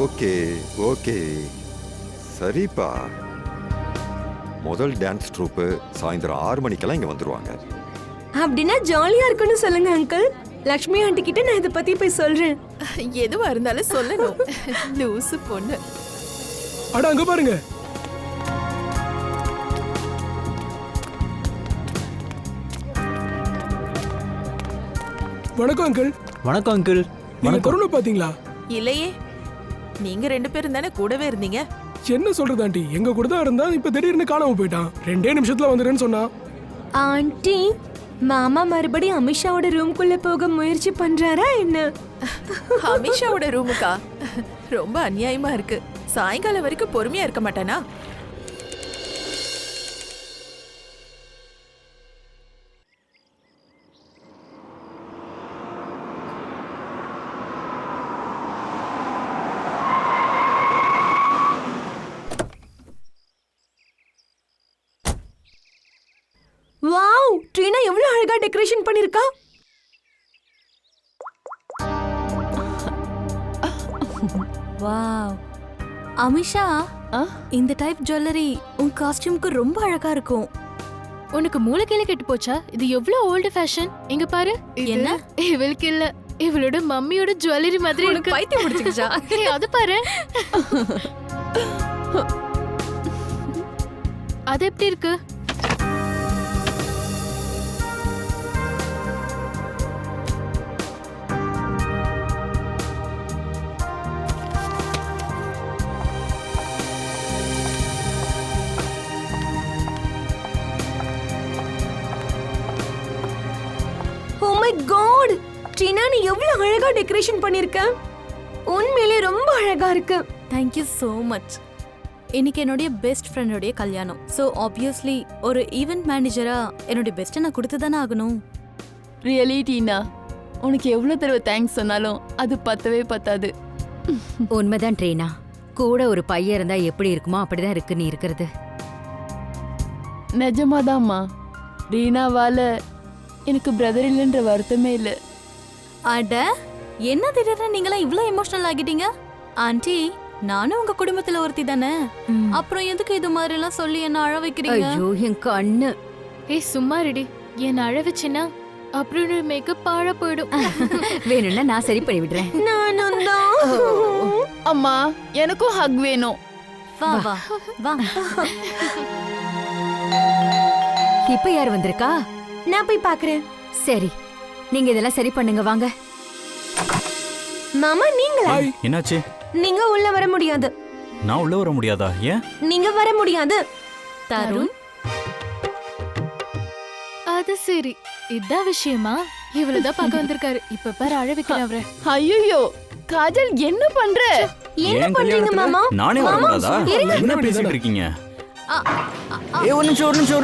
Okay okay சரிப்பா. முதல் dance ட்ரூப்பு சாயந்தரம் 6 மணிக்கெல்லாம் இங்க வந்துருவாங்க. அப்படின்னா ஜாலியா இருக்குன்னு சொல்லுங்க அங்கிள். லக்ஷ்மி ஆண்டி கிட்ட நான் இதை பத்தி போய் சொல்றேன். எதுவா இருந்தாலும் சொல்லணும். லூசு பொண்ணு. அட அங்க பாருங்க. வணக்கம் அங்கிள். வணக்கம் அங்கிள். நீங்க கருணை பாத்தீங்களா? இல்லையே, நீங்க 2 பேரும் தானே கூடவே இருந்தீங்க. என்ன சொல்றது ஆண்டி, எங்க கூட தான் இருந்தா இப்ப திடீர்னு காணாம போயிட்டான். 2 நிமிஷத்துல வந்துடுன்னு சொன்னா. ஆண்டி, மாமா மறுபடியும் அமிஷாவோட ரூம்குள்ள போக முயற்சி பண்றாரா என்ன? அமிஷாவோட ரூமுக்கா? ரொம்ப அநியாயமா இருக்கு. சாயங்காலம் வரைக்கும் பொறுமையா இருக்க மாட்டானா? வாவ், ட்ரீனா எவ்வளவு அழகா டெக்கரேஷன் பண்ணிருக்கா. வாவ் அமிஷா, இந்த டைப் ஜுவல்லரி உன் காஸ்டியூம்க்கு ரொம்ப அழகா இருக்கும். உனக்கு மூளைக்கையில கெட்டு போச்சா? இது எவ்வளவு ஓல்டு ஃபேஷன். இங்க பாரு. என்ன? இவளுக்கு இல்ல, இவளோட மம்மியோட ஜுவல்லரி மாதிரி இருக்கு. பைத்தியம் பிடிச்சிக்கிச்சா? அது பாரு. அது எப்படி இருக்கு? ஓ மை காட், ட்ரீனா நீ எவ்வளவு அழகா டெக்கரேஷன் பண்ணிருக்க. உண்மையிலே ரொம்ப அழகா இருக்கு. Thank you so much. இன்னைக்கு என்னுடைய பெஸ்ட் ஃப்ரெண்டோடைய கல்யாணம். ஸோ ஆப்வியஸ்லி ஒரு ஈவென்ட் மேனேஜரா என்னுடைய பெஸ்ட்டை நான் கொடுத்து தானே ஆகணும். ரியலி டீனா, உனக்கு எவ்வளவு தடவை தேங்க்ஸ் சொன்னாலும் அது பத்தவே பத்தாது. உண்மைதான் ட்ரீனா, கூட ஒரு பையன் இருந்தா எப்படி இருக்குமோ அப்படிதான் இருக்கு நீ இருக்கிறது. நிஜமாதாம்மா, ரீனாவால எனக்கு பிரதர் இல்லைன்ற வருத்தமே இல்லை. அட, என்ன திடீர்னு நீங்களாம் இவ்ளோ எமோஷனல் ஆகிட்டீங்க? ஆண்டி, நானும் உங்க குடும்பத்துல ஒருத்தி தானே. அப்புறம் எதுக்கு இது மாதிரி எல்லாம் சொல்லி என்ன அழ வைக்கிறீங்க? ஐயோ என் கண்ணு. ஏய் சும்மா ரெடி. என்ன அழ வச்சினா அப்புறம் மேக்கப் பாழ போயிடும். வேணும்னா நான் சரி பண்ணி விடுறேன். நானும் தான். அம்மா, எனக்கும் ஹக் வேணும். வா வா வா. இப்ப யார் வந்திருக்கா? நான் போய் பாக்குறேன். சரி, நீங்க இதெல்லாம் சரி பண்ணுங்க, வாங்க. மாமா நீங்களா? ஹாய். என்னாச்சு? நீங்க உள்ள வர முடியாது. நான் உள்ள வர முடியாதா? ஏன்? நீங்க வர முடியாது. தருண், அது சரி, இதான் விஷயமா? இவ்வளவுதான் பார்க்க வந்திருக்காரு. இப்ப பாரு அழ வைக்கிறேன் அவரை. ஐயோ காஜல், என்ன பண்ற? என்ன ஏன் பண்றீங்க கல்யாணத்துல மாமா? நானே வரக்கூடாதா? என்ன பேசிட்டு இருக்கீங்க? ஒரு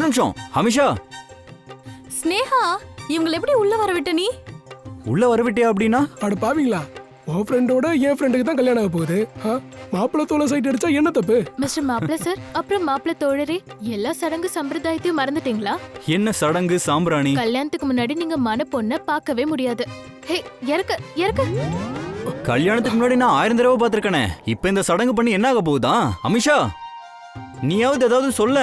நிமிஷம். அமிஷா, ஸ்னேகா, இவங்களை எப்படி உள்ள வர விட்ட நீ? உள்ள வரவிட்டியா? அப்படின்னா அட பாவீங்களா, உன் ஃப்ரெண்டோட என் ஃப்ரெண்டுக்கு தான் கல்யாணம் ஆக போகுது. மாப்பிள்ளை தோலை சைட் அடிச்சா என்ன தப்பு? மிஸ்டர் மாப்பிள்ள சார், அப்புறம் மாப்பிள்ள தோழரே, எல்லா சடங்கு சம்பிரதாயத்தையும் மறந்துட்டீங்களா? என்ன சடங்கு சாம்பிராணி? கல்யாணத்துக்கு முன்னாடி நீங்க மன பொண்ண பார்க்கவே முடியாது. ஹே, இறக்க. கல்யாணத்துக்கு முன்னாடி நான் 1000 தடவை பார்த்திருக்கேனே. இப்ப இந்த சடங்கு பண்ணி என்ன ஆக போகுதா? அமிஷா, நீயாவது ஏதாவது சொல்ல.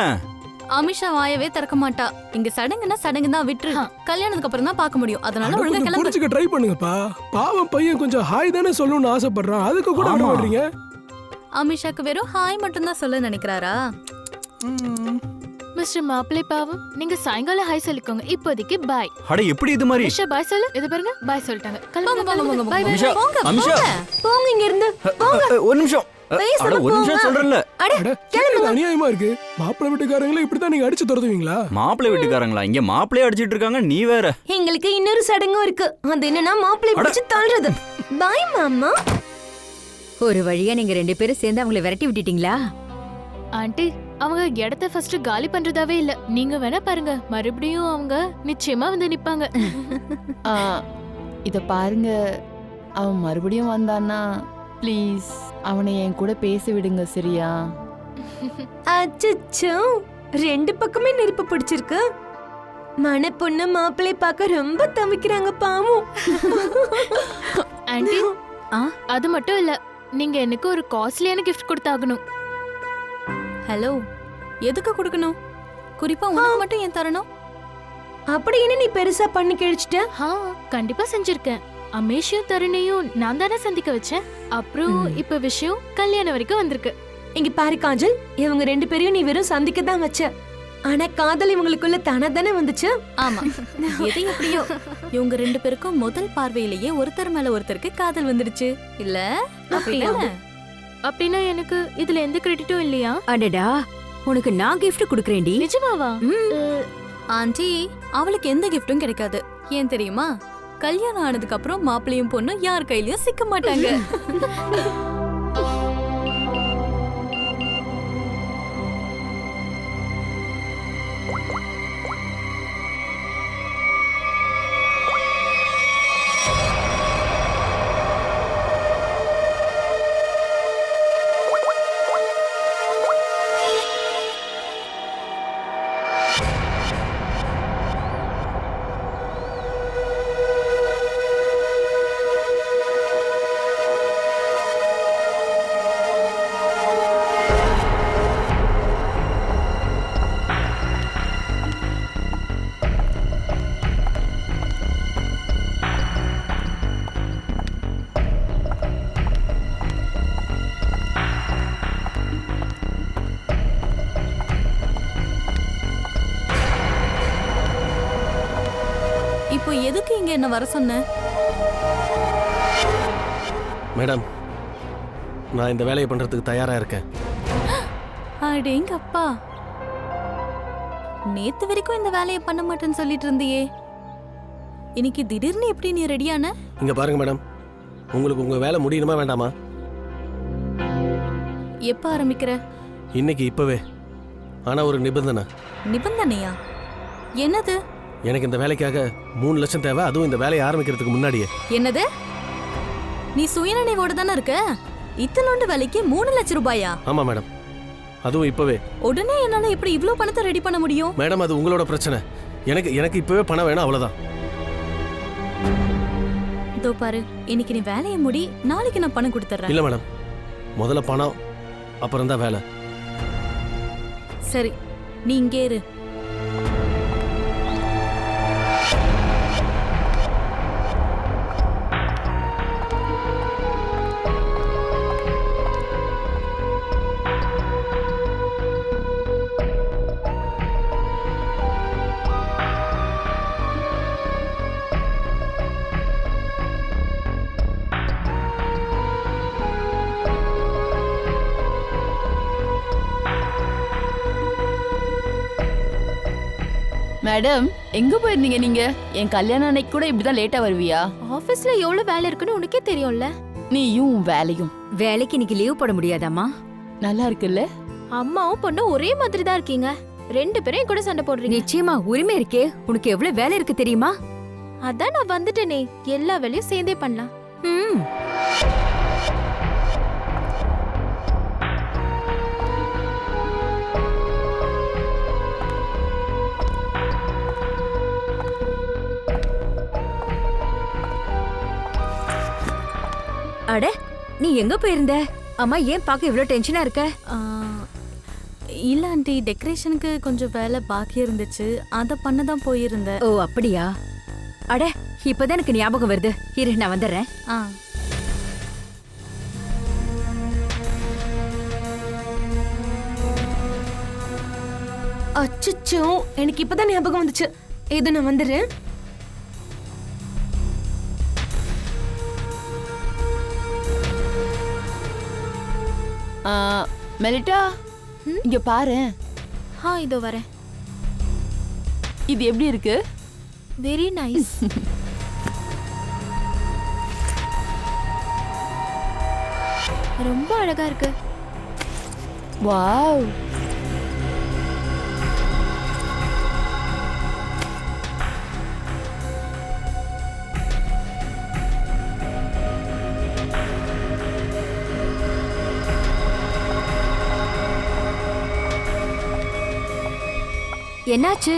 அமிஷா வாயவே திறக்க மாட்டா. இங்க சடங்குன்னா சடங்கு தான், விட்டுரு. கல்யாணத்துக்கு அப்புறம் தான் பார்க்க முடியும். அதனால அட, ஒழுங்கா கொஞ்சம் கிளம்பு. புரிஞ்சுக்க ட்ரை பண்ணுங்கப்பா. பாவம் பையன் கொஞ்சம் ஹாய் தானே சொல்லணும்னு ஆசைப்படுறான், அதுக்கு கூட விட ஆமா. மாட்டீங்க. அமிஷாக்கு வெறும் ஹாய் மட்டும் தான் சொல்ல நினைக்கிறாரா? மிஸ்டர் மாப்பிள்ளை பாவம், நீங்க சாயங்காலம் ஹாய் சொல்லிக்கோங்க. இப்போதைக்கு பாய். அட, எப்படி இது மாதிரி? மிஸ்டர் பாய் சொல்லு. இது பாருங்க, பாய் சொல்லிட்டாங்க. போங்க போங்க போங்க பை பை. அமிஷா, அமிஷா, போங்க இங்க இருந்து. ஒரு நிமிஷம். அட, ஒரு நிமிஷம் சொல்றேன்ல. அட, கேக்குறது அநியாயமா இருக்கு. மாப்பிள்ளை வீட்டுக்காரங்களே இப்படித்தான் நீங்க அடிச்சு துரத்துவீங்களா? மாப்பிள்ளை வீட்டுக்காரங்களா? இங்க மாப்பிள்ளையே அடிச்சிட்டு இருக்காங்க, நீ வேற. எங்களுக்கு இன்னொரு சடங்கும் இருக்கு. அது என்னன்னா மாப்பிள்ளை பிடிச்சு தள்ளுறது. பாய் மாமா. ஒரு வழியா நீங்க 2 பேரும் சேர்ந்து அவங்களை விரட்டி விட்டுட்டீங்களா? ஆண்டி, அவங்க இடத்த ஃபர்ஸ்ட் காலி பண்றதாவே இல்ல. நீங்க வேணா பாருங்க, மறுபடியும் அவங்க நிச்சயமா வந்து நிப்பாங்க. இத பாருங்க, அவன் மறுபடியும் வந்தான்னா ப்ளீஸ் அவனை என் கூட பேச விடுங்க, சரியா? அச்சச்சோ, 2 பக்கமே நெருப்பு பிடிச்சிருக்கு. மன பொண்ணு மாப்பிள்ளை பார்க்க ரொம்ப தவிக்கிறாங்க பாவம். ஆண்டி, அது மட்டும் இல்ல, நீங்க எனக்கு ஒரு காஸ்ட்லியான கிஃப்ட் கொடுத்தாகணும். ஹலோ, எதுக்கு கொடுக்கணும்? குறிப்பா உனக்கு மட்டும் ஏன் தரணும்? அப்படி என்ன நீ பெருசா பண்ணி கிழிச்சிட்ட? கண்டிப்பா செஞ்சிருக்கேன். அமேஷையும் தருணையும் நான் தானே சந்திக்க வச்சேன். அப்புறம் இப்ப விஷயம் கல்யாணம் வரைக்கும் வந்திருக்கு. இங்க பாரு காஜல், இவங்க 2 பேரையும் நீ வெறும் சந்திக்க தான் வச்ச. ஆனா காதல் இவங்களுக்குள்ள தானே வந்துச்சு. ஆமா, எது எப்படியோ இவங்க 2 பேருக்கும் முதல் பார்வையிலேயே ஒருத்தர் மேல ஒருத்தருக்கு காதல் வந்துடுச்சு இல்ல? அப்படிதானே? அப்படின்னா எனக்கு இதுல எந்த கிரெடிட்டும் இல்லையா? அடடா, உனக்கு நான் கிஃப்ட் குடுக்கறேன்டி. நிஜமாவா? ஆண்டி, அவளுக்கு எந்த கிஃப்டும் கிடைக்காது. ஏன் தெரியுமா? கல்யாணம் ஆனதுக்கு அப்புறம் மாப்பிள்ளையும் பொண்ணும் யார் கையிலயும் சிக்க மாட்டாங்க. இப்போ எதுக்கு இங்க என்ன வர சொன்ன? மேடம், நான் இந்த வேலையை பண்றதுக்கு தயாரா இருக்கேன். அடேங்கப்பா, நேத்து வரைக்கும் இந்த வேலையை பண்ண மாட்டேன்னு சொல்லிட்டு இருந்தியே, இன்னைக்கு திடீர்னு எப்படி நீ ரெடியான? இங்க பாருங்க மேடம், உங்களுக்கு உங்க வேலை முடியணுமா வேண்டாமா? எப்ப ஆரம்பிக்கிற? இன்னைக்கு, இப்பவே. ஆனா ஒரு நிபந்தனை. நிபந்தனையா? என்னது? எனக்கு இந்த வேலைக்காக 3 லட்சம் தேவை, அதுவும் இந்த வேலையை ஆரம்பிக்கிறதுக்கு முன்னாடியே. என்னது? நீ சுயநினைவோட தானே இருக்க? இத்தனோண்டு வேலைக்கு 3 லட்சம் ரூபாயா? ஆமா மேடம், அதுவும் இப்பவே. உடனே என்னால எப்படி இவ்ளோ பணத்தை ரெடி பண்ண முடியும்? மேடம், அது உங்களோட பிரச்சனை. எனக்கு இப்பவே பணம் வேணும், அவ்வளவுதான். இதோ பாரு, இன்னைக்கு நீ வேலையை முடி, நாளைக்கு நான் பணம் கொடுத்துறேன். இல்ல மேடம், முதல்ல பணம், அப்புறம் தான் வேலை. சரி, நீ இங்கே இரு. மேடம், எங்க போயிருந்தீங்க நீங்க? என் கல்யாணம் அன்னைக்கு கூட இப்படிதான் லேட்டா வருவியா? ஆபீஸ்ல எவ்வளவு வேலை இருக்குன்னு உனக்கே தெரியும்ல. நீயும் வேலையும். வேலைக்கு இன்னைக்கு லீவ் போட முடியாதாமா? நல்லா இருக்குல்ல? அம்மாவும் பொண்ணும் ஒரே மாதிரி தான் இருக்கீங்க. 2 பேரும் என் கூட சண்டை போடுறீங்க. நிச்சயமா உரிமை இருக்கே. உனக்கு எவ்வளவு வேலை இருக்கு தெரியுமா? அதான் நான் வந்துட்டேனே, எல்லா வேலையும் சேர்ந்தே பண்ணலாம். ம். அட, நீ எங்க போயிருந்த? அம்மா ஏன் பார்க்க இவ்ளோ டென்ஷனா இருக்க? இல்ல ஆண்டி, டெக்கரேஷனுக்கு கொஞ்சம் வேலை பாக்கி இருந்துச்சு, அத பண்ண தான் போயிருந்தேன். ஓ அப்படியா? அட, இப்பதான் எனக்கு ஞாபகம் வருது. இரு, நான் வந்துடுறேன். அச்சச்சோ, எனக்கு இப்பதான் ஞாபகம் வந்துச்சு. இது நான் வந்துடுறேன். மெலிட்டா, இங்க பாரு. இதோ வரேன். இது எப்படி இருக்கு? Very nice. ரொம்ப அழகா இருக்கு. வாவ். என்னாச்சு?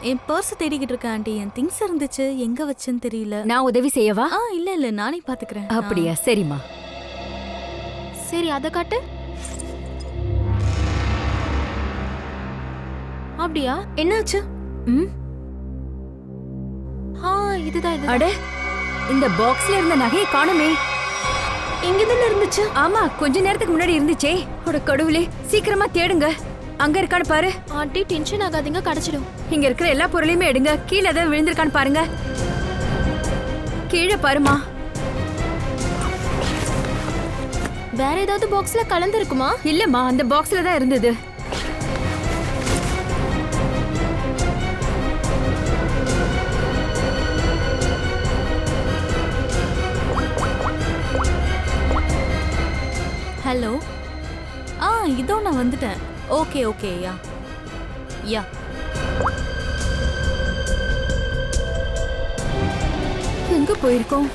என் பர்ஸ் தேடிக்கிட்டு இருக்கேன் ஆண்டி. என் திங்ஸ் இருந்துச்சு, எங்க வச்சேன்னு தெரியல. நான் உதவி செய்யவா? இல்ல நானே பாத்துக்கிறேன். அப்படியா? சரிம்மா. சரி அத காட்டு. அப்படியா? என்னாச்சு? ம் இதுதான் இது. அட இந்த பாக்ஸ்ல இருந்த நகையை காணுமே. இங்கதானே இருந்துச்சு. ஆமா, கொஞ்ச நேரத்துக்கு முன்னாடி இருந்துச்சே. அட கடவுளே, சீக்கிரமா தேடுங்க. அங்க இருக்கான்னு பாரு. ஆண்டி டென்ஷன் ஆகாதீங்க, கிடைச்சிடும். இங்க இருக்கிற எல்லா பொருளையுமே எடுங்க. கீழே ஏதாவது விழுந்திருக்கான்னு பாருங்க. கீழே பாருமா. வேற ஏதாவது பாக்ஸ்ல கலந்து இருக்குமா? இல்லம்மா, அந்த பாக்ஸ்ல தான் இருந்தது. ஹலோ. இதோ நான் வந்துட்டேன். Okay okay. யா எங்க போயிருக்கோம்?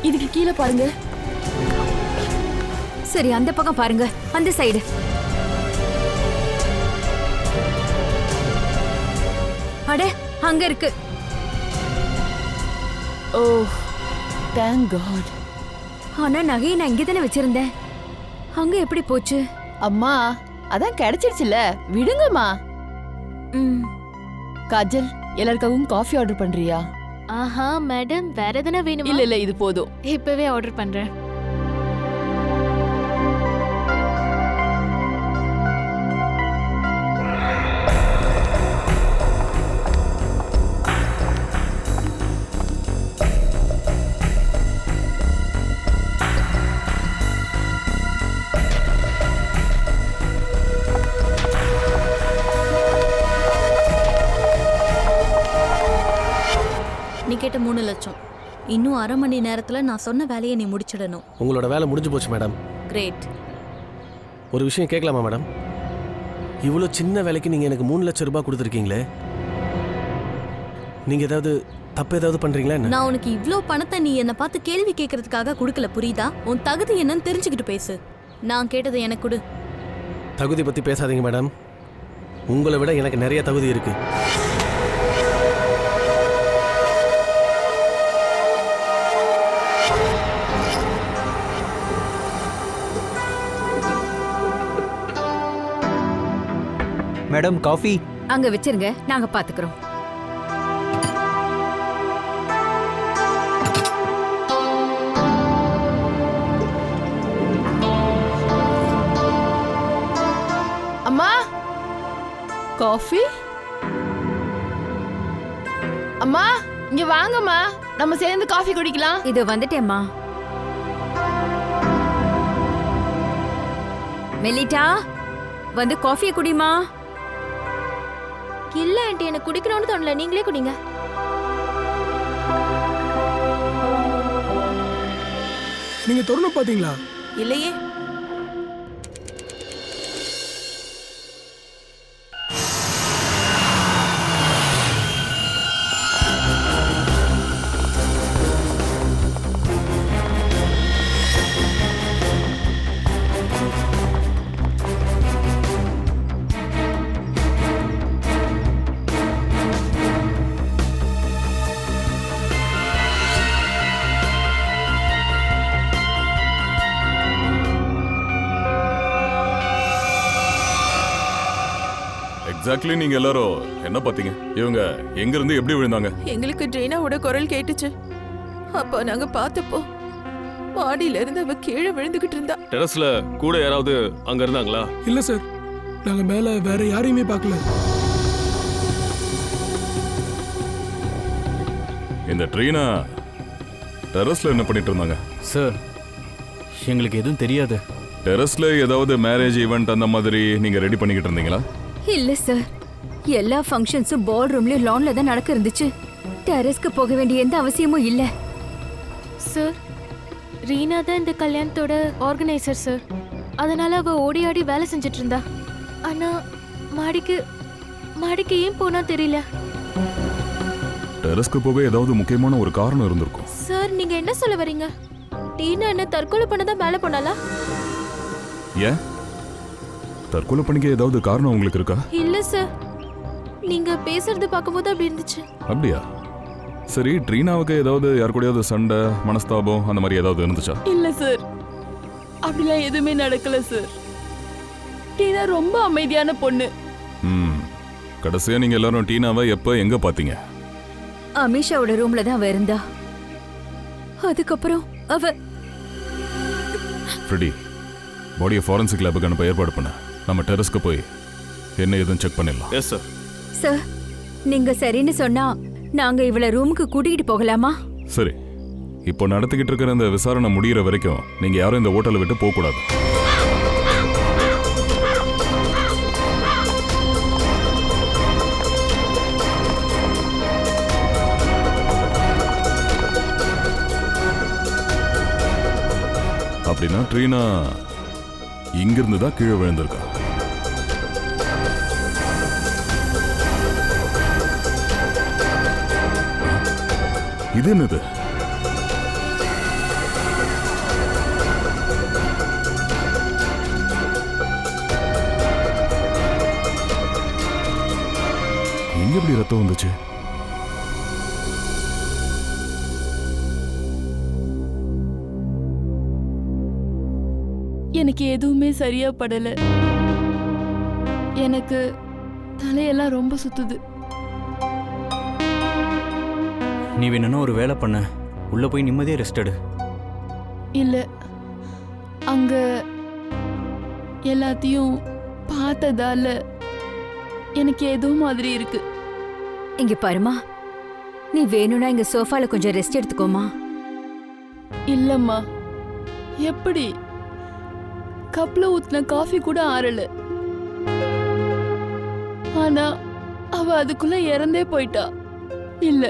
இதுக்கு கீழே பாருங்க. சரி, அந்த பக்கம் பாருங்க, அந்த சைடு. அட, அங்க இருக்கு. Oh thank God. ஆனா நகையை நான் இங்கே தானே வச்சிருந்தேன். அங்க எப்படி போச்சு? அம்மா அதான் கிடைச்சிருச்சுல, விடுங்கம்மா. காஜல், எல்லாருக்காகவும் காஃபி ஆர்டர் பண்றியா? ஆஹா மேடம், வேற எதனா வேணுமா? இல்ல இல்ல, இது போதும். இப்பவே ஆர்டர் பண்றேன். நீ கேட்ட 3 லட்சம். இன்னும் அரை மணி நேரத்துல நான் சொன்ன வேலையை நீ முடிச்சிடணும். உங்களோட வேலை முடிஞ்சு போச்சு மேடம். கிரேட். ஒரு விஷயம் கேட்கலாமா மேடம்? இவ்வளோ சின்ன வேலைக்கு நீங்கள் எனக்கு 3 லட்சம் ரூபாய் கொடுத்துருக்கீங்களே, நீங்கள் ஏதாவது தப்பு ஏதாவது பண்ணுறீங்களா என்ன? நான் உனக்கு இவ்ளோ பணத்தை நீ என்னை பார்த்து கேள்வி கேட்கறதுக்காக கொடுக்கல, புரியுதா? உன் தகுதி என்னன்னு தெரிஞ்சுக்கிட்டு பேசு. நான் கேட்டதை எனக்கு கொடு. தகுதி பற்றி பேசாதீங்க மேடம். உங்களை விட எனக்கு நிறைய தகுதி இருக்கு. Madam, coffee. அங்க வச்சிருங்க, நாங்க பாத்துக்கிறோம். அம்மா காஃபி. அம்மா இங்க வாங்கம்மா, நம்ம சேர்ந்து காஃபி குடிக்கலாம். இது வந்துட்டேம்மா. மெலிட்டா, வந்து காஃபியை குடிமா. இல்ல ஆண்டி, எனக்கு குடிக்கணும்னு தோணல, நீங்களே குடிங்க. நீங்க திறந்து பாத்தீங்களா? இல்லையே. எக்ஸாக்ட்லி. நீங்க எல்லாரும் என்ன பாத்தீங்க? இவங்க எங்க இருந்து எப்படி விழுந்தாங்க? எங்களுக்கு ட்ரீனாவோட குரல் கேட்டுச்சு. அப்போ நாங்க பார்த்தப்போ மாடியில இருந்து அவ கீழே விழுந்துகிட்டு இருந்தா. டெரஸ்ல கூட யாராவது அங்க இருந்தாங்களா? இல்ல சார், நாங்க மேல வேற யாரையுமே பார்க்கல. இந்த ட்ரீனா டெரஸ்ல என்ன பண்ணிட்டு இருந்தாங்க? சார், எங்களுக்கு எதுவும் தெரியாது. டெரஸ்ல ஏதாவது மேரேஜ் ஈவெண்ட் அந்த மாதிரி நீங்க ரெடி பண்ணிக்கிட்டு இருந்தீங்களா? இல்ல சார், எல்லா ஃபங்க்ஷன்ஸும் பால் ரூம்லயும் லான்ல தான் நடக்க இருந்துச்சு. டெரஸ்க்கு போக வேண்டிய எந்த அவசியமும் இல்ல. சார், ரீனா தான் இந்த கல்யாணத்தோட ஆர்கனைசர் சார். அதனால அவ ஓடி ஆடி வேலை செஞ்சுட்டு இருந்தா. ஆனா மாடிக்கு ஏன் போனா தெரியல. டெரஸ்க்கு போக ஏதாவது முக்கியமான ஒரு காரணம் இருந்திருக்கும். சார், நீங்க என்ன சொல்ல வரீங்க? டீனா என்ன தற்கொலை பண்ணதான் மேல போனாலா? ஏன்? தற்கொலை பண்ணிக்க ஏதாவது காரணம் உங்களுக்கு இருக்கா? இல்ல சார், நீங்க பேசுறது பார்க்கும்போது அப்படி இருந்துச்சு. அப்படியா? சரி, ட்ரீனாவுக்கு ஏதாவது யார் கூடயாவது சண்டை, மனஸ்தாபம் அந்த மாதிரி ஏதாவது இருந்துச்சா? இல்ல சார். அப்படிலாம் எதுவுமே நடக்கல சார். டீனா ரொம்ப அமைதியான பொண்ணு. ம் கடைசியா நீங்க எல்லாரும் டீனாவை எப்ப எங்க பாத்தீங்க? அமிஷாவோட ரூம்ல தான் அவ இருந்தா. அதுக்கப்புறம் அவ ஃப்ரெடி, பாடியை ஃபாரன்சிக் லேபுக்கு அனுப்ப ஏற்பாடு பண்ண. நம்ம டெரஸ்க்கு போய் என்ன ஏதுன்னு செக் பண்ணிடலாம். Yes sir. சார், நீங்க சரின்னு சொன்னா நாங்க இவள ரூமுக்கு கூட்டிகிட்டு போகலாமா? சரி, இப்போ நடத்திக்கிட்டு இருக்கிற இந்த விசாரணை முடிகிற வரைக்கும் நீங்க யாரும் இந்த ஹோட்டலை விட்டு போக கூடாது. அப்படின்னா ட்ரீனா இங்கிருந்து தான் கீழே விழுந்திருக்கா. இது என்னது? எங்க எப்படி ரத்தம் வந்துச்சு? எனக்கு எதுவுமே சரியா படல. எனக்கு தலையெல்லாம் ரொம்ப சுத்துது. நீ வேணும்னா ஒரு வேலை பண்ண, உள்ள போய் நிம்மதியா ரெஸ்ட் எடு. இல்ல, அங்க எல்லாத்தையும் பார்த்ததால எனக்கு ஏதோ மாதிரி இருக்கு. இங்க பாருமா, நீ வேணும்னா இங்க சோஃபால கொஞ்சம் ரெஸ்ட் எடுத்துக்கோமா. இல்லம்மா, எப்படி? கப்ல ஊத்தின காஃபி கூட ஆறல. ஆனா அவ அதுக்குள்ள இறந்தே போயிட்டா. இல்ல,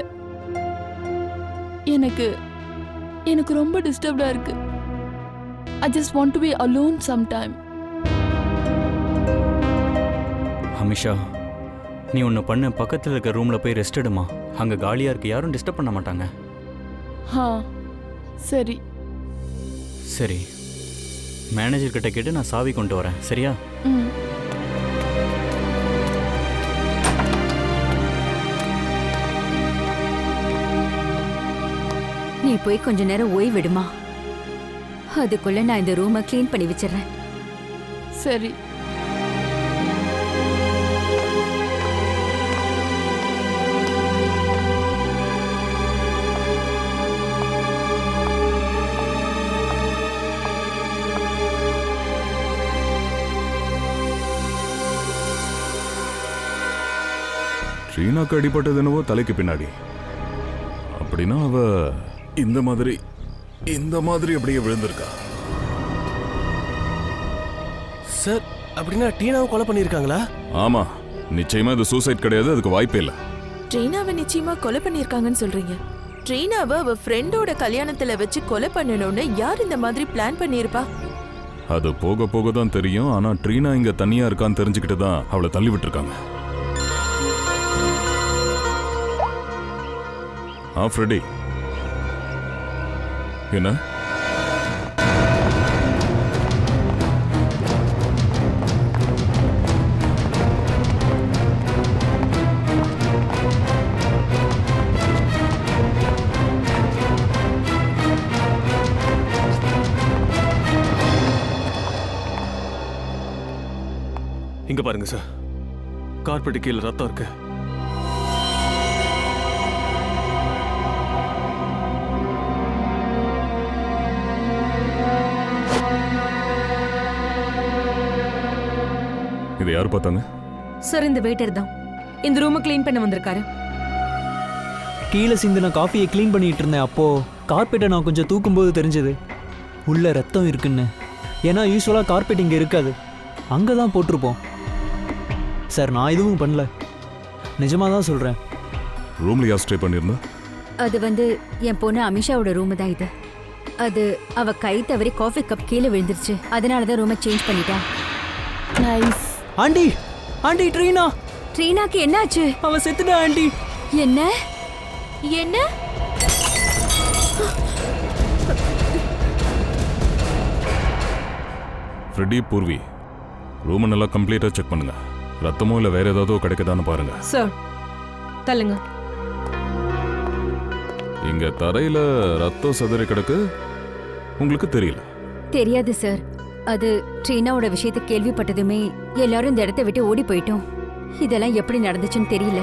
எனக்கு ரொம்ப டிஸ்டர்ப்டா இருக்கு. I just want to be alone sometime. Amisha, நீ ஒன்று பண்ண, பக்கத்தில் இருக்க ரூமில் போய் ரெஸ்ட் எடுமா. அங்கே காலியாக இருக்கு, யாரும் டிஸ்டர்ப் பண்ண மாட்டாங்க. சரி. சரி, மேனேஜர் கிட்ட கேட்டு நான் சாவி கொண்டு வரேன், சரியா? நீ போய் கொஞ்ச நேரம் ஓய்விடுமா. அதுக்குள்ள நான் இந்த ரூமை க்ளீன் பண்ணி வச்சிடறேன். சரி. ட்ரீனாக்கு அடிபட்டது என்னவோ தலைக்கு பின்னாடி. அப்படின்னா அவ இந்த மாதிரி அப்படியே விழுந்திருக்கா. சார், அப்படின்னா டீனாவை கொலை பண்ணியிருக்காங்களா? ஆமா, நிச்சயமா இது சூசைட் கிடையாது, அதுக்கு வாய்ப்பே இல்லை. ட்ரீனாவை நிச்சயமா கொலை பண்ணிருக்காங்கன்னு சொல்றீங்க? ட்ரீனாவை அவ ஃப்ரெண்டோட கல்யாணத்துல வச்சு கொலை பண்ணணும்னு யார் இந்த மாதிரி பிளான் பண்ணிருப்பா? அது போக போக தான் தெரியும். ஆனா ட்ரீனா இங்க தனியா இருக்கான்னு தெரிஞ்சுக்கிட்டு தான் அவளை தள்ளி விட்டுருக்காங்க. ஃப்ரெடி, என்ன? இங்க பாருங்க சார், கார்பெட்டு கீழே ரத்தம் இருக்கு. இதை யார் பார்த்தாங்க? சார், இந்த வெயிட்டர் தான் இந்த ரூமை க்ளீன் பண்ண வந்திருக்காரு. கீழே சிந்தின காஃபியை க்ளீன் பண்ணிட்டு இருந்தேன். அப்போ கார்பெட்டை நான் கொஞ்சம் தூக்கும்போது தெரிஞ்சது உள்ள ரத்தம் இருக்குன்னு. ஏன்னா யூஸ்வலாக கார்பெட் இங்கே இருக்காது, அங்கே தான் போட்டிருப்போம். சார், நான் எதுவும் பண்ணல, நிஜமாக தான் சொல்கிறேன். ரூம்ல யார் ஸ்டே பண்ணியிருந்தா? அது என் பொண்ணு அமிஷாவோட ரூம் தான் இது. அது அவ கை தவறி காஃபி கப் கீழே விழுந்துருச்சு, அதனால தான் ரூமை சேஞ்ச் பண்ணிட்டா. நைஸ். Aunty, aunty, Trina. ட்ரீனாக்கு என்னாச்சு? அவ செத்துட்டா ஆண்டி. என்ன? ஃப்ரெடி, பூர்வி, ரூமை நல்லா கம்ப்ளீட்டா செக் பண்ணுங்க. ரத்தமோ இல்ல வேற ஏதாவது கிடைக்குதான்னு பாருங்க. சார், தள்ளுங்க. இங்க தரையில ரத்தம் சதறி கிடக்கு, உங்களுக்கு தெரியல. தெரியாது சார். அது ட்ரீனாவோட விஷயத்தை கேள்விப்பட்டதுமே எல்லாரும் இந்த இடத்த விட்டு ஓடி போயிட்டோம். இதெல்லாம் எப்படி நடந்துச்சுன்னு தெரியல.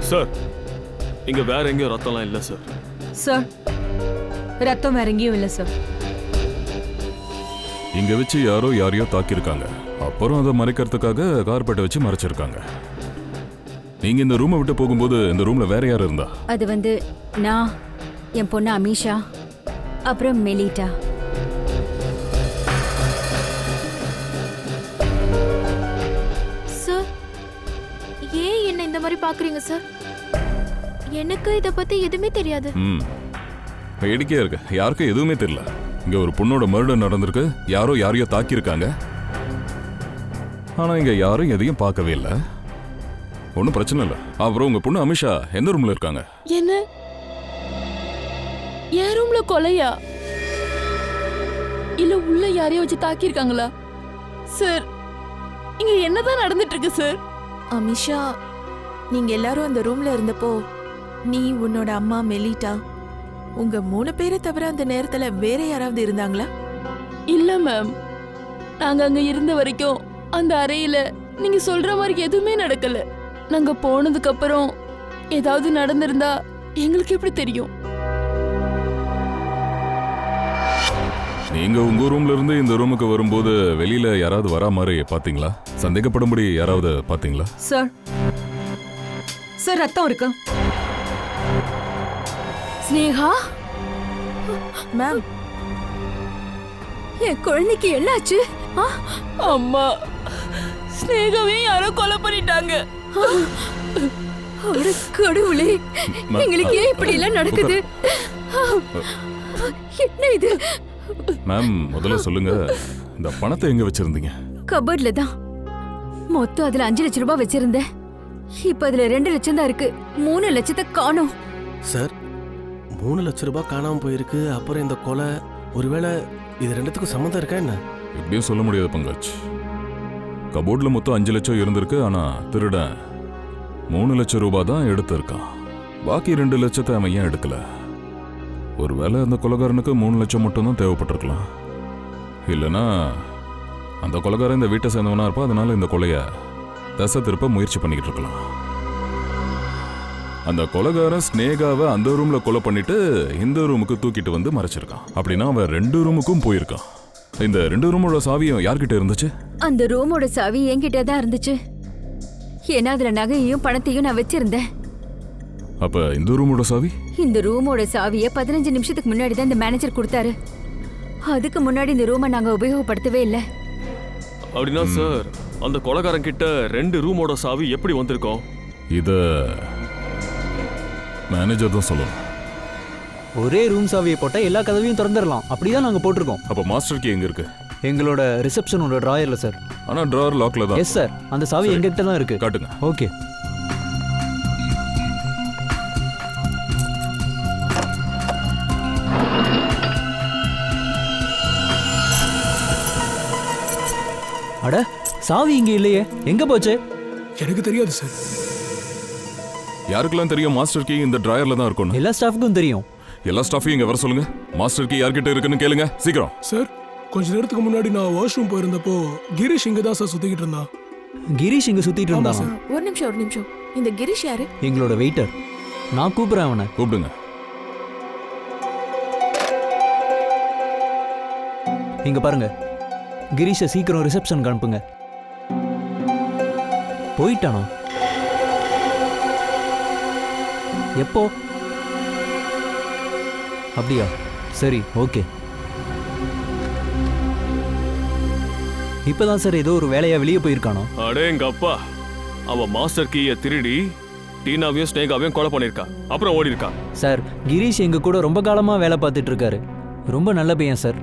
சார், இங்க வேற எங்கேயும் ரத்தம்லாம் இல்ல சார். சார், ரத்தம் வேற எங்கேயும் இல்ல சார். இங்க வச்சு யாரோ யாரையோ தாக்கியிருக்காங்க. அப்புறம் அதை மறைக்கிறதுக்காக கார்பெட்டை வச்சு மறைச்சிருக்காங்க. நீங்க இந்த ரூமை விட்டு போகும்போது இந்த ரூம்ல வேற யார் இருந்தா? அது வந்து நான், என் பொண்ணு அமீஷா, அப்புறம் மெலிட்டா. சார், ஏன் என்ன இந்த மாதிரி பாக்குறீங்க சார்? எனக்கு இத பத்தி எதுவுமே தெரியாது. வேடிக்கையா இருக்கு. யாருக்கும் எதுவுமே தெரியல. இங்க ஒரு பொண்ணோட மர்டர் நடந்திருக்கு. யாரோ யாரையோ தாக்கியிருக்காங்க. ஆனா இங்க யாரும் எதையும் பார்க்கவே இல்லை. ஒன்றும் பிரச்சனை இல்லை. அப்புறம் உங்க பொண்ணு அமிஷா எந்த ரூம்ல இருக்காங்க? என்ன, என் ரூம்ல கொலையா? இல்ல உள்ள யாரையோ வச்சு தாக்கியிருக்காங்களா? சார், இங்க என்னதான் நடந்துட்டு இருக்கு சார்? அமிஷா, நீங்க எல்லாரும் அந்த ரூம்ல இருந்தப்போ நீ, உன்னோட அம்மா மெலிட்டா, உங்க 3 பேரை தவிர அந்த நேரத்துல வேற யாராவது இருந்தாங்களா? இல்ல மேம், நாங்க அங்க இருந்த வரைக்கும் அந்த அறையில நீங்க சொல்ற மாதிரி எதுவுமே நடக்கல. நாங்க போனதுக்கு அப்புறம் ஏதாவது நடந்திருந்தா எங்களுக்கு எப்படி தெரியும்? நீங்க உங்க ரூம்ல இருந்து இந்த ரூமுக்கு வரும்போது வெளியில யாராவது வரா மாதிரி பாத்தீங்களா? சந்தேகப்படும்படி யாராவது பாத்தீங்களா? சார், சார் ரத்தம் இருக்கு. ஸ்னேகா, மேம், என் குழந்தைக்கு என்னாச்சு? அம்மா, ஸ்னேகாவே யாரோ கொலை பண்ணிட்டாங்க. அட கடவுளே, எங்களுக்கு ஏன் இப்படி எல்லாம் நடக்குது? என்ன இது? மேம், முதல்ல சொல்லுங்க, இந்த பணத்தை எங்க வச்சிருந்தீங்க? கபர்ட்ல தான். மொத்தம் அதுல 5 லட்சம் ரூபாய் வச்சிருந்தேன். இப்ப அதுல 2 லட்சம் தான் இருக்கு. 3 லட்சத்தை காணோம். சார், 3 லட்சம் ரூபாய் காணாம போயிருக்கு. அப்புறம் இந்த கொலை, ஒருவேளை இது ரெண்டுத்துக்கும் சம்மந்தம் இருக்கா என்ன? எப்படியும் சொல்ல முடியாது பங்கஜ். கபோர்ட்ல மொத்தம் 5 லட்சம் இருந்திருக்கு. ஆனா திருடன் 3 லட்சம் ரூபாய் தான் எடுத்திருக்கான். பாக்கி 2 லட்சத்தை அவன் ஏன் எடுக்கல? ஒருவேளை அந்த கொலைகாரனுக்கு 3 லட்சம் மட்டும் தான் தேவைப்பட்டிருக்கலாம். இல்லைன்னா அந்த கொலைகாரன் இந்த வீட்டை சேர்ந்தவனா இருப்பா. அதனால இந்த கொலையை தசை திருப்ப முயற்சி பண்ணிக்கிட்டு இருக்கலாம். அந்த கொலைகாரன் ஸ்னேகாவை அந்த ரூம்ல கொலை பண்ணிட்டு இந்த ரூமுக்கு தூக்கிட்டு வந்து மறைச்சிருக்கான். அப்படின்னா அவன் 2 ரூமுக்கும் போயிருக்கான். இந்த 2 ரூமோட சாவியும் யார்கிட்ட இருந்துச்சு? அந்த ரூமோட சாவி என்கிட்ட தான் இருந்துச்சு. ஏன்னா அதுல நகையையும் பணத்தையும் நான் வச்சிருந்தேன். அப்ப இந்த ரூமோட சாவி? இந்த ரூமோட சாவியை 15 நிமிஷத்துக்கு முன்னாடி தான் இந்த மேனேஜர் கொடுத்தாரு. அதுக்கு முன்னாடி இந்த ரூமை நாங்க உபயோகப்படுத்தவே இல்லை. அப்படின்னா சார், அந்த கொலைகாரன் கிட்ட 2 ரூமோட சாவி எப்படி வந்திருக்கோம்? இத மேனேஜர் தான் சொல்லணும். ஒரே ரூம் சாவியை போட்டா எல்லா கதவையும் திறந்துடலாம். அப்படிதான் நாங்க போட்டிருக்கோம். அப்ப மாஸ்டர் கீ எங்க இருக்கு? எங்களோட ரிசப்ஷனோட டிராயர்ல சார். ஆனா டிராயர் லாக்ல தான். எஸ் சார், அந்த சாவி எங்ககிட்ட தான் இருக்கு. காட்டுங்க. ஓகே. அட, சாவி இங்க இல்லையே, எங்க போச்சு? எனக்கு தெரியாது சார். யாருக்கெல்லாம் தெரியும் மாஸ்டர் கீ இந்த டிராயர்ல தான் இருக்கும்? எல்லா ஸ்டாஃப்க்கும் தெரியும். எல்லா ஸ்டாஃபையும் இங்க வர சொல்லுங்க. மாஸ்டர் கீ யார்கிட்ட இருக்குன்னு கேளுங்க சீக்கிரம். சார், கொஞ்ச நேரத்துக்கு முன்னாடி நான் வாஷ்ரூம் போயிருந்தப்போ கிரீஷ் இங்க தான் சார் சுத்திக்கிட்டு இருந்தான். கிரீஷ் இங்க சுத்திட்டு இருந்தான். ஒரு நிமிஷம். இந்த கிரீஷ் யாரு? எங்களோட வெயிட்டர். நான் கூப்பிடுறேன் அவனை. கூப்பிடுங்க. இங்க பாருங்க, கிரீஷை சீக்கிரம் ரிசப்ஷனுக்கு அனுப்புங்க. போயிட்டானா? எப்போ? அப்படியா? சரி, ஓகே. இப்பதான் சார் ஏதோ ஒரு வேலையா வெளியே போயிருக்கானோ. அடேங்க அப்பா, அவன் மாஸ்டர் கீயை திருடி டீனாவையும் ஸ்னேகாவையும் கொலை பண்ணிருக்கா. அப்புறம் ஓடி இருக்கா. சார், கிரீஷ் எங்க கூட ரொம்ப காலமா வேலை பார்த்துட்டு இருக்காரு. ரொம்ப நல்ல பையன் சார்.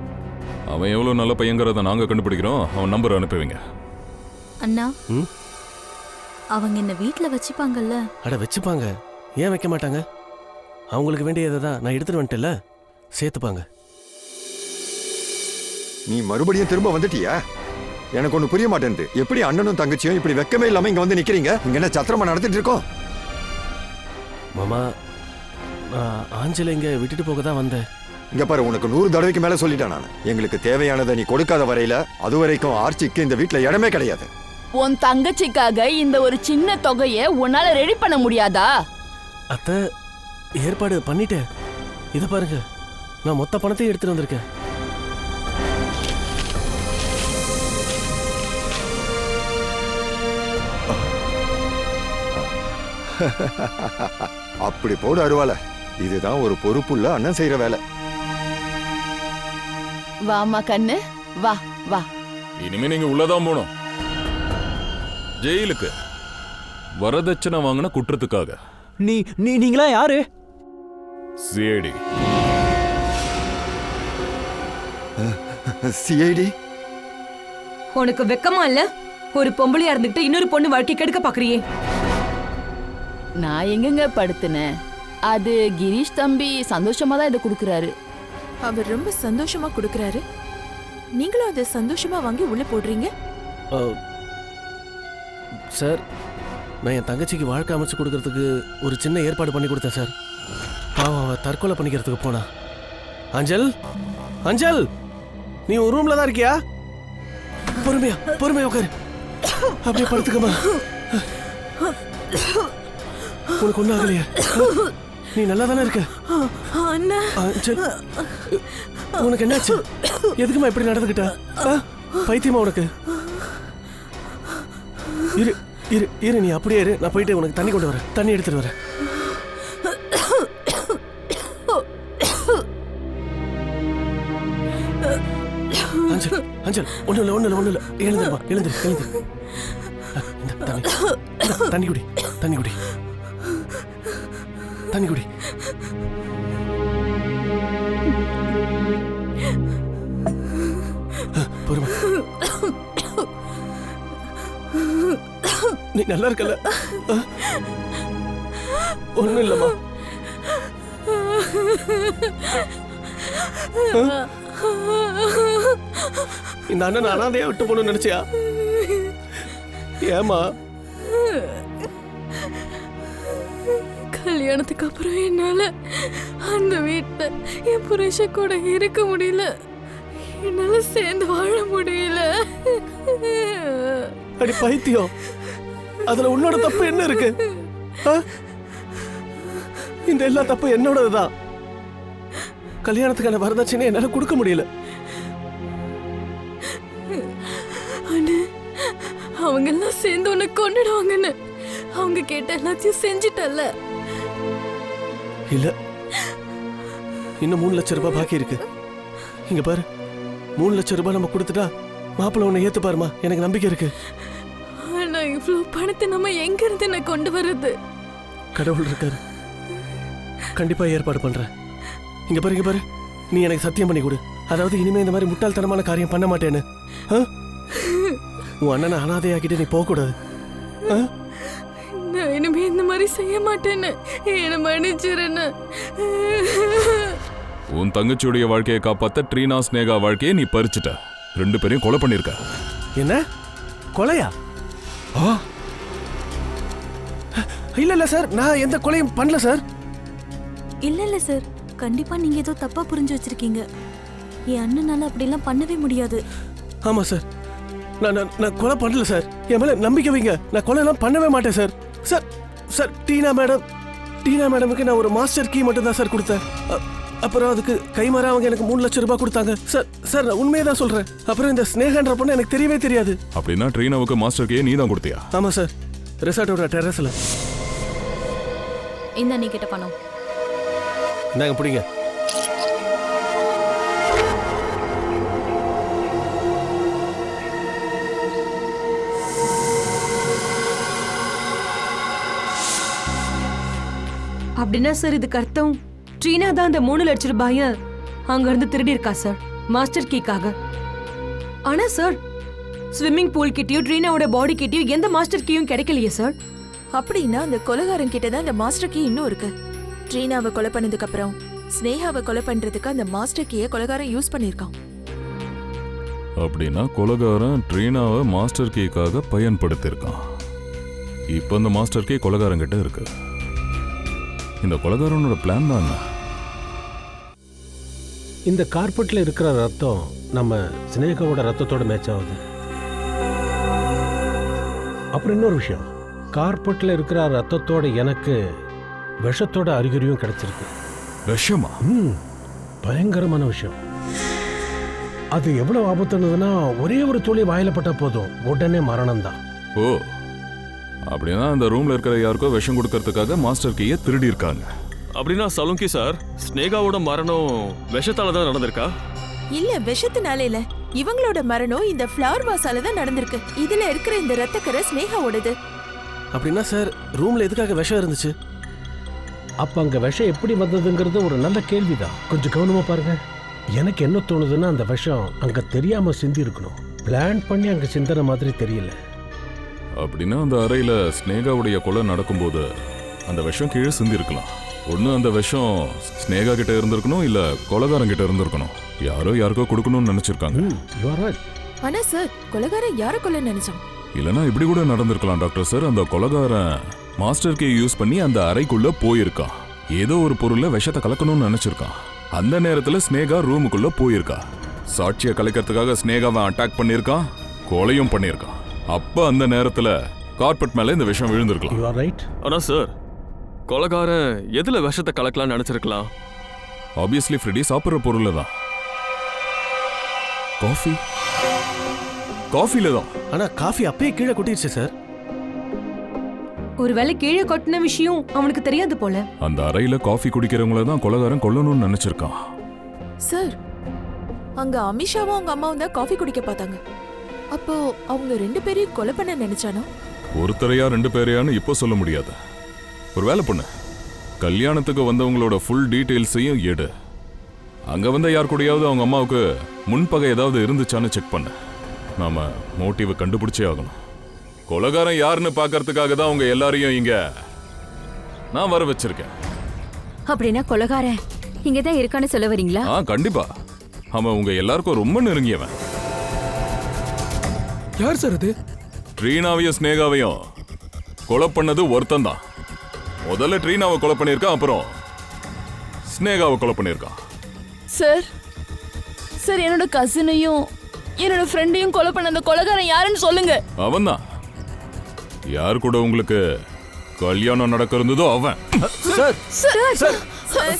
அவன் எவ்வளவு நல்ல பையங்கிறத நாங்க கண்டுபிடிக்கிறோம். அவன் நம்பர் அனுப்புவீங்க. அண்ணா, அவங்க என்ன வீட்ல வச்சுப்பாங்கல்ல? அட வச்சுப்பாங்க, ஏன் வைக்க மாட்டாங்க? அவங்களுக்கு வேண்டியதை தான் நான் எடுத்துட்டு வந்துட்டேன்ல, சேர்த்துப்பாங்க. நீ மறுபடியும் திரும்ப வந்துட்டியா? எனக்கு ஒண்ணு புரிய மாட்டேங்குது. எப்படி அண்ணனும் தங்கச்சியும் இப்படி வெக்கமே இல்லாம இங்க வந்து நிக்கிறீங்க? இங்க என்ன சத்திரமா நடத்திட்டு இருக்கோம்? மாமா, நான் ஆஞ்சல இங்க விட்டுட்டு போக தான் வந்தேன். இங்க பாரு, உனக்கு 100 தடவைக்கு மேல சொல்லிட்டேன் நான். எங்களுக்கு தேவையானதை நீ கொடுக்காத வரையில அது வரைக்கும் ஆர்ச்சிக்கு இந்த வீட்டுல இடமே கிடையாது. உன் தங்கச்சிக்காக இந்த ஒரு சின்ன தொகையை உன்னால ரெடி பண்ண முடியாதா? அத்தை, ஏற்பாடு பண்ணிட்டேன். இதை பாருங்க, நான் மொத்த பணத்தையும் எடுத்துட்டு வந்திருக்கேன். அப்படி போடு அருவால. இதுதான் ஒரு பொறுப்புள்ள அண்ணன் செய்யற வேலை. வாமா கண்ணு, வா வா. இனிமே நீங்க உள்ளதான் போகணும். ஜெயிலுக்கு வரதட்சணை வாங்கின குற்றத்துக்காக. நீங்களா யாரு? சிஐடி. சிஐடி? உனக்கு வெக்கமா இல்ல? ஒரு பொம்பளையா இருந்துட்டு இன்னொரு பொண்ணு வாழ்க்கை கெடுக்க பாக்குறியே. நான் எங்கங்க படுத்துனேன்? அது கிரீஷ் தம்பி சந்தோஷமா தான் இதை கொடுக்குறாரு. அவர் ரொம்ப சந்தோஷமா கொடுக்கறாரு. நீங்களும் அதை சந்தோஷமா வாங்கி உள்ள போடுறீங்க. சார், நான் என் தங்கச்சிக்கு வாழ்க்கை அமைச்சு கொடுக்கறதுக்கு ஒரு சின்ன ஏற்பாடு பண்ணி கொடுத்தேன் சார். பாவம், அவ தற்கொலை பண்ணிக்கிறதுக்கு போனா. அஞ்சல், அஞ்சல், நீ ஒரு ரூம்ல தான் இருக்கியா? பொறுமையா பொறுமையா உட்காரு. அப்படியே படுத்துக்கமா. உனக்கு ஒன்றும் ஆகலையா? நீ நல்லா தானே இருக்க? அஞ்சல், உனக்கு என்னாச்சு? எதுக்குமா இப்படி நடந்துக்கிட்ட? பைத்தியமா உனக்கு? இரு இரு இரு, நீ அப்படியே இரு. நான் போயிட்டு உனக்கு தண்ணி கொண்டு வரேன். தண்ணி எடுத்துட்டு வரேன். அஞ்சல், அஞ்சல், ஒண்ணு இல்ல. எழுந்துருமா, எழுந்துரு. தண்ணி குடி. பொறுமை. நீ நல்லா இருக்கல? ஒண்ணும் இல்லம்மா. இந்த அண்ணன் அனாதையா விட்டு போகணும்னு நினைச்சியா? ஏமா? கல்யாணத்துக்கு அப்புறம் என்னால அந்த வீட்டுல என் புருஷ கூட இருக்க முடியல. என்னால சேர்ந்து வாழ முடியல. அடி பைத்தியம், அதுல உன்னோட தப்பு என்ன இருக்கு? இந்த எல்லா தப்பு என்னோடதுதான். கல்யாணத்துக்கான வரதட்சணை என்னால கொடுக்க முடியல. அவங்க எல்லாம் சேர்ந்து உன்னை கொண்டுடுவாங்கன்னு அவங்க கேட்ட எல்லாத்தையும் செஞ்சிட்டல்ல. இல்ல, இன்னும் 3 லட்சம் ரூபாய் பாக்கி இருக்கு. இங்க பாரு, 3 லட்சம் ரூபாய் நம்ம கொடுத்துட்டா மாப்பிள்ள உன்னை ஏத்து பாருமா. எனக்கு நம்பிக்கை இருக்கு. ஆனா இவ்வளவு பணத்தை நம்ம எங்க இருந்து நான் கொண்டு வர்றது? கடவுள் இருக்காரு, கண்டிப்பா ஏற்பாடு பண்றேன். இங்க பாரு, நீ எனக்கு சத்தியம் பண்ணி கொடு. அதாவது இனிமே இந்த மாதிரி முட்டாள்தனமான காரியம் பண்ண மாட்டேன்னு. உன் அண்ணனை அனாதையாக்கிட்டு நீ போக கூடாது. நான் இனிமே இந்த மாதிரி செய்ய மாட்டேன்னு என்ன மன்னிச்சிருன்னு. உன் தங்கச்சியுடைய வாழ்க்கையை காப்பாத்த ட்ரீனா ஸ்னேகா வாழ்க்கையை நீ பறிச்சுட்ட. 2 பேரையும் கொலை பண்ணிருக்க. என்ன கொலையா? இல்ல சார், நான் எந்த கொலையும் பண்ணல சார். இல்ல சார், கண்டிப்பா நீங்க ஏதோ தப்பா புரிஞ்சு வச்சிருக்கீங்க. என் அண்ணனால அப்படிலாம் பண்ணவே முடியாது. ஆமா சார், நான் கொலை பண்ணல சார். என் மேல நம்பிக்கை வைங்க. நான் கொலை எல்லாம் பண்ணவே மாட்டேன் சார். சார், டீனா மேடமுக்கு நான் ஒரு மாஸ்டர் கீ மட்டும் தான் சார் கொடுத்தேன். அப்புறம் அதுக்கு கைமாறா அவங்க எனக்கு 3 லட்சம் ரூபாய் கொடுத்தாங்க. சார் நான் உண்மையை தான் சொல்றேன். அப்புறம் இந்த ஸ்னேகான்ற பொண்ணு எனக்கு தெரியவே தெரியாது. அப்படின்னா ட்ரீனாவுக்கு மாஸ்டர் கீயை நீ தான் கொடுத்தியா? ஆமா சார், ரிசார்ட்டோட டெரஸ்ல. இந்த நீ கிட்ட பணம். இந்தாங்க பிடிங்க. அப்படின்னா சார் இதுக்கு அர்த்தம் ட்ரீனா தான் அந்த 3 லட்சம் ரூபாய அங்க இருந்து திருடி இருக்கா சார், மாஸ்டர் கீக்காக. ஆனா சார், ஸ்விம்மிங் பூல் கிட்டயும் ட்ரீனாவோட பாடி கிட்டயும் எந்த மாஸ்டர் கீயும் கிடைக்கலையே சார். அப்படின்னா அந்த கொலைகாரன் கிட்ட தான் அந்த மாஸ்டர் கீ இன்னும் இருக்கு. ட்ரீனாவை கொலை பண்ணதுக்கு அப்புறம் ஸ்னேகாவை கொலை பண்றதுக்கு அந்த மாஸ்டர் கீயை கொலைகாரன் யூஸ் பண்ணிருக்கான். அப்படின்னா கொலைகாரன் ட்ரீனாவை மாஸ்டர் கீக்காக பயன்படுத்தியிருக்கான். இப்போ அந்த மாஸ்டர் கீ கொலைகாரங்கிட்ட இருக்கு. இந்த கொலைகாரனோட பிளான் தான் என்ன? இந்த கார்பெட்ல இருக்கிற ரத்தம் நம்ம ஸ்னேகாவோட ரத்தத்தோட மேட்ச் ஆகுது. அப்புறம் இன்னொரு விஷயம், கார்பெட்ல இருக்கிற ரத்தத்தோட எனக்கு விஷத்தோட அறிகுறியும் கிடைச்சிருக்கு. விஷமா? பயங்கரமான விஷயம். அது எவ்வளவு ஆபத்தானதுன்னா ஒரே ஒரு துளி வாயில பட்டா போதும், உடனே மரணம் தான். ஓ, அப்படின்னா அந்த ரூம்ல இருக்கிற யாருக்கோ விஷம் கொடுக்கறதுக்காக மாஸ்டர் கீயை திருடி இருக்காங்க. அப்படின்னா சலுங்கி சார், ஸ்னேகாவோட மரணம் விஷத்தால தான் நடந்திருக்கா? இல்ல, விஷத்தினால இல்ல. இவங்களோட மரணம் இந்த ஃப்ளவர் வாஸால தான் நடந்திருக்கு. இதுல இருக்கிற இந்த ரத்தக்கரை ஸ்னேகாவோடது. அப்படின்னா சார் ரூம்ல எதுக்காக விஷம் இருந்துச்சு? அப்ப அங்க விஷம் எப்படி வந்ததுங்கிறது ஒரு நல்ல கேள்விதான். கொஞ்சம் கவனமா பாருங்க. எனக்கு என்ன தோணுதுன்னா அந்த விஷம் அங்க தெரியாம சிந்தி இருக்கணும். பிளான் பண்ணி அங்க சிந்தன மாதிரி தெரியல. அப்படின்னா அந்த அறையில ஸ்னேகாவுடைய கொலை நடக்கும்போது அந்த விஷம் கீழே சிந்தி இருக்கலாம். ஒண்ணு அந்த விஷம் ஸ்னேகா கிட்ட இருந்திருக்கணும், இல்ல கொலைகாரன் கிட்ட இருந்திருக்கணும். யாரோ யாருக்கோ கொடுக்கணும்னு நினைச்சிருக்காங்க. ஆனா சார், கொலைகாரன் யார கொல்ல நினைச்சான்? இல்லனா இப்படி கூட நடந்திருக்கலாம் டாக்டர் சார். அந்த கொலைகாரன் மாஸ்டர் கீ யூஸ் பண்ணி அந்த அறைக்குள்ள போயிருக்கான். ஏதோ ஒரு பொருள்ல விஷத்தை கலக்கணும்னு நினைச்சிருக்கான். அந்த நேரத்துல ஸ்னேகா ரூமுக்குள்ள போயிருக்கா. சாட்சியை கலைக்கிறதுக்காக ஸ்னேகாவை அட்டாக் பண்ணியிருக்கான், கொலையும் பண்ணியிருக்கான். அப்ப அந்த நேரத்துல கார்பெட் மேல இந்த விஷம் விழுந்திருக்கலாம். ஆனா சார், கொலைகாரன் எதுல விஷத்தை கலக்கலாம்னு நினைச்சிருக்கலாம்? ஆப்வியஸ்லி ஃப்ரெடி சாப்பிடுற பொருள்ல தான். காஃபில தான். ஆனா காஃபி அப்பயே கீழே கொட்டிடுச்சு சார். ஒருவேளை கீழே கொட்டின விஷயம் அவனுக்கு தெரியாது போல. அந்த அறையில காஃபி குடிக்கிறவங்கள தான் கொலைகாரன் கொல்லணும்னு நினைச்சிருக்கான். சார், அங்க அமிஷாவும் அவங்க அம்மாவும் தான் காஃபி குடிக்க பார்த்தாங்க. அப்போ அவங்க 2 பேரையும் கொலை பண்ண நினைச்சானோ? ஒருத்தரையா 2 பேரையான்னு இப்போ சொல்ல முடியாது. ஒரு வேலை பண்ணு, கல்யாணத்துக்கு வந்தவங்களோட ஃபுல் டீட்டெயில்ஸையும் எடு. அங்க வந்த யார் கூடயாவது அவங்க அம்மாவுக்கு முன்பகை ஏதாவது இருந்துச்சான்னு செக் பண்ணு. நாம மோட்டிவை கண்டுபிடிச்சே ஆகணும். கொலைகாரன் யாருன்னு பார்க்கறதுக்காக தான் அவங்க எல்லாரையும் இங்க நான் வர வச்சிருக்கேன். அப்படின்னா கொலைகாரன் இங்க தான் இருக்கான்னு சொல்ல வரீங்களா? கண்டிப்பா. அவன் உங்க எல்லாருக்கும் ரொம்ப நெருங்கியவன். யார் சார் அது? ட்ரீனாவையும் ஸ்னேகாவையும் கொலை பண்ணது ஒருத்தன் தான். முதல்ல ட்ரீனாவை கொலை பண்ணியிருக்கான், அப்புறம் ஸ்னேகாவை கொலை பண்ணியிருக்கான். சார் சார், என்னோட கசினையும் என்னோட ஃப்ரெண்டையும் கொலை பண்ண அந்த கொலைகாரன் யாருன்னு சொல்லுங்க. அவன் தான். யார் கூட உங்களுக்கு கல்யாணம் நடக்க இருந்ததோ அவன். சார் சார் சார்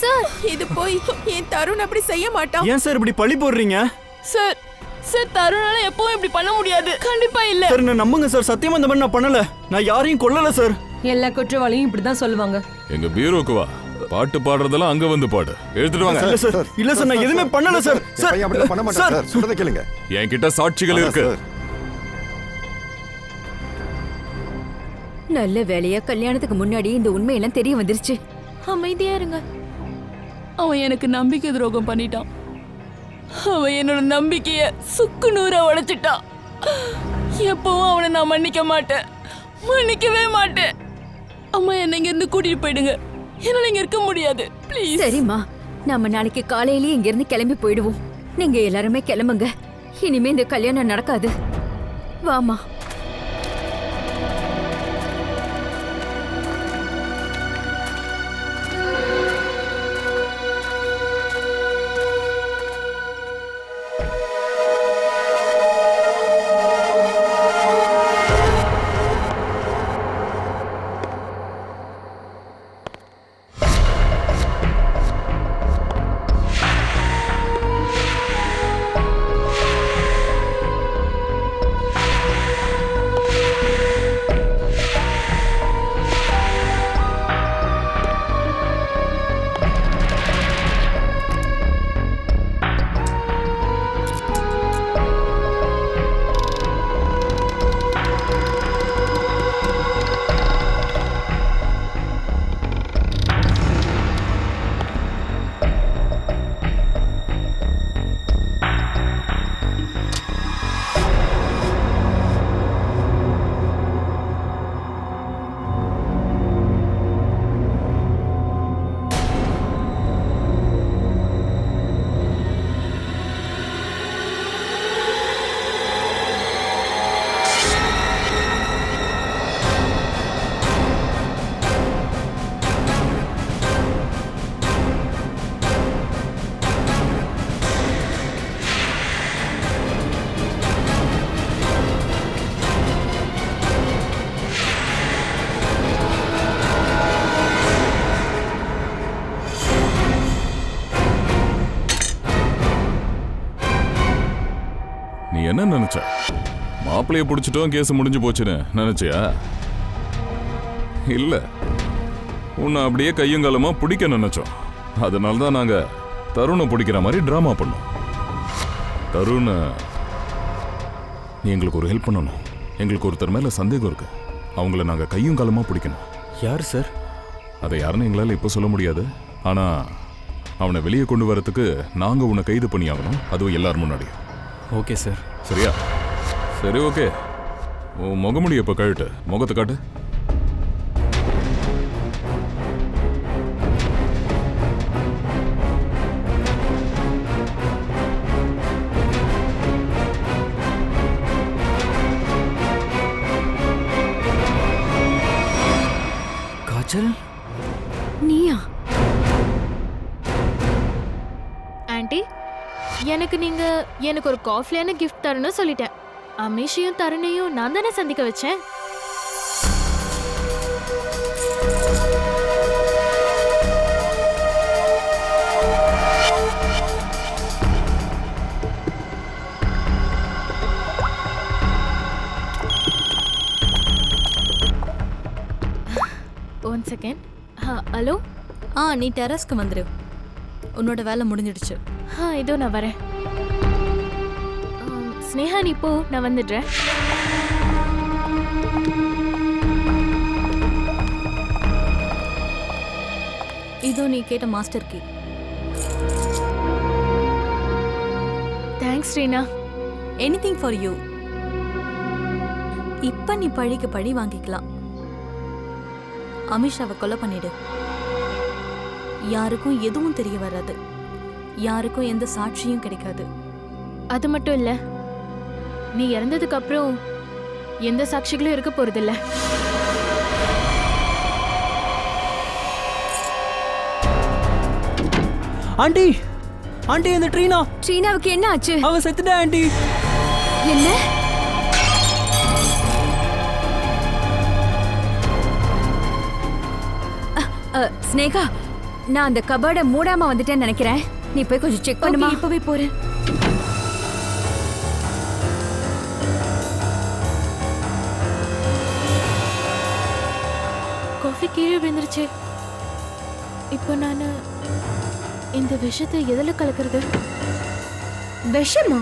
சார், இது போய் என் தருண் அப்படி செய்ய மாட்டான். ஏன் சார் இப்படி பழி போடுறீங்க? சார் சார், தருணால எப்பவும் இப்படி பண்ண முடியாது. கண்டிப்பா இல்ல சார். நான் நம்புங்க சார், சத்தியமா இந்த மாதிரி நான் பண்ணல. நான் யாரையும் கொல்லல சார். எல்லா குற்றவாளியும் இப்படிதான் சொல்லுவாங்க. எங்க பீரோக்கு வா, பாட்டு பாடுறதெல்லாம் அங்க வந்து பாடு. எழுதிட்டு வாங்க. இல்ல சார், இல்ல சார், நான் எதுவுமே பண்ணல சார். சார் அப்படி பண்ண மாட்டேன் சார். சொல்றத கேளுங்க. என்கிட்ட சாட்சிகள் இருக்கு. நல்ல வேலையா கல்யாணத்துக்கு முன்னாடி இந்த உண்மையெல்லாம் தெரிய வந்துருச்சு. அமைதியா இருங்க. அவன் எனக்கு நம்பிக்கை துரோகம் பண்ணிட்டான். அவன் என்னோட நம்பிக்கைய சுக்கு நூறா உடைச்சிட்டான். எப்பவும் அவனை நான் மன்னிக்க மாட்டேன், மன்னிக்கவே மாட்டேன். அம்மா, என்னை இங்க இருந்து கூட்டிட்டு போயிடுங்க. என்னால இங்க இருக்க முடியாது, ப்ளீஸ். சரிம்மா, நாம நாளைக்கு காலையிலேயே இங்க இருந்து கிளம்பி போயிடுவோம். நீங்க எல்லாருமே கிளம்புங்க. இனிமே இந்த கல்யாணம் நடக்காது. வாமா. மாப்பிள்ளைய பிடிச்சிட்டோம் கேஸ் முடிஞ்சு போச்சுன்னு நினைச்சியா? இல்ல, உன்னை அப்படியே கையங்காலமா பிடிக்க நினைச்சோம். அதனால தான் நாங்க தருணை பிடிக்கிற மாதிரி டிராமா பண்ணோம். தருண், நீ எங்களுக்கு ஒரு ஹெல்ப் பண்ணணும். எங்களுக்கு ஒருத்தர் மேல சந்தேகம் இருக்கு. அவங்கள நாங்க கையும் காலமா பிடிக்கணும். யார் சார்? அதை யாருன்னு எங்களால் இப்போ சொல்ல முடியாது. ஆனா அவனை வெளியே கொண்டு வரதுக்கு நாங்க உன்னை கைது பண்ணி ஆகணும், அதுவும் எல்லாரும் முன்னாடி. Okay sir. சரியா? சரி, ஓகே. உன் முகமுடி இப்போ கழட்டு, முகத்தை காட்டு. காஜல், நீயா? ஆண்டி, எனக்கு நீங்க எனக்கு ஒரு காஃபியான கிஃப்ட் தரணும்னு சொல்லிட்டேன். அமிஷையும் தருணையும் நான் தானே சந்திக்க வச்சேன். One second. ஹலோ. நீ டெரஸ்க்கு வந்துரு. உன்னோட வேலை முடிஞ்சிடுச்சு. இதோ நான் வரேன். ஸ்னேகா, நீ போ, நான் வந்துடுறேன். இதோ நீ கேட்ட master key. Thanks Reena. Anything for you. இப்ப நீ பழிக்கு பழி வாங்கிக்கலாம். அமிஷாவை கொலை பண்ணிடு. யாருக்கும் எதுவும் தெரிய வராது. யாருக்கும் எந்த சாட்சியும் கிடைக்காது. அது மட்டும் இல்ல, நீ இறந்ததுக்கு அப்புறம் எந்த சாட்சிகளும் இருக்க போறதில்ல. ஆண்டி, ஆண்டி, இந்த ட்ரீனாவுக்கு என்ன ஆச்சு? அவ செத்துட்டா ஆண்டி. என்ன? ஸ்னேகா, நான் அந்த கபோர்டை மூடாம வந்துட்டேன்னு நினைக்கிறேன். நீ போய் கொஞ்சம் செக் பண்ணுமா? இப்பவே போறேன். காஃபி கீழே விழுந்துருச்சு. இப்போ நான் இந்த விஷத்தை எதில் கலக்கிறது? விஷமா?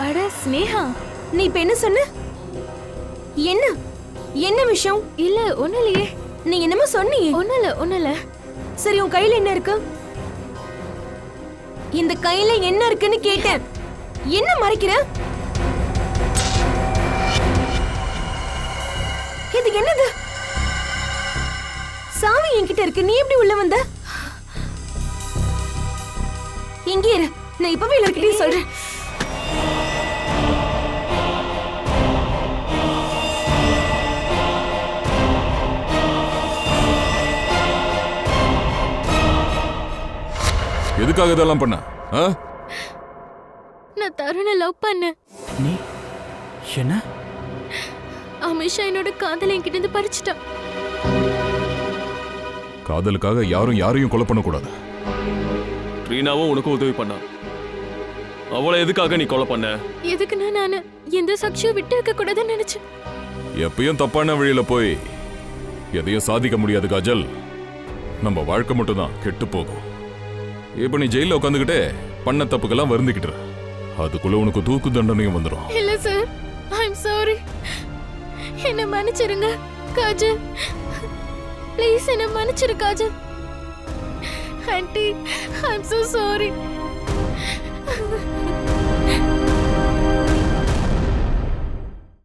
அட ஸ்னேகா, நீ இப்ப என்ன சொன்ன? என்ன என்ன விஷயம்? இல்ல ஒண்ணும் இல்லையே. நீ என்னமோ சொன்னியே. ஒண்ணும் இல்ல. சரி, உன் கையில என்ன இருக்கு? இந்த கையில என்ன இருக்குன்னு கேட்டேன். என்ன மறைக்கிற? இது என்னது? சாவி என்கிட்ட இருக்கு, நீ எப்படி உள்ள வந்த? இங்கே இரு, நான் இப்பவே எல்லார்கிட்டயும் சொல்றேன். எதுக்காக இதெல்லாம் பண்ண? நான் தருணை லவ் பண்ணேன். நீ என்ன? அமிஷா என்னோட காதலை என்கிட்ட இருந்து பறிச்சிட்டான். காதலுக்காக யாரும் யாரையும் கொலை பண்ணக்கூடாது. ட்ரீனாவும் உனக்கு உதவி பண்ணா. அவளை எதுக்காக நீ கொலை பண்ண? எதுக்குன்னா நான் எந்த சாட்சியும் விட்டு வைக்க கூடாதுன்னு நினைச்சேன். எப்பயும் தப்பான வழியில போய் எதையும் சாதிக்க முடியாது காஜல். நம்ம வாழ்க்கை மட்டும் தான் கெட்டு போகும். இப்ப நீ ஜெயில உட்காந்துக்கிட்டே பண்ண தப்புக்கெல்லாம் வருந்துக்கிட்டு அதுக்குள்ள உனக்கு தூக்கு தண்டனையும் வந்துடும். இல்ல சார், ஐ அம் சாரி. என்ன மன்னிச்சிருங்க காஜல். ப்ளீஸ் என்ன மன்னிச்சிரு காஜல். ஆண்டி, ஐ அம் so sorry.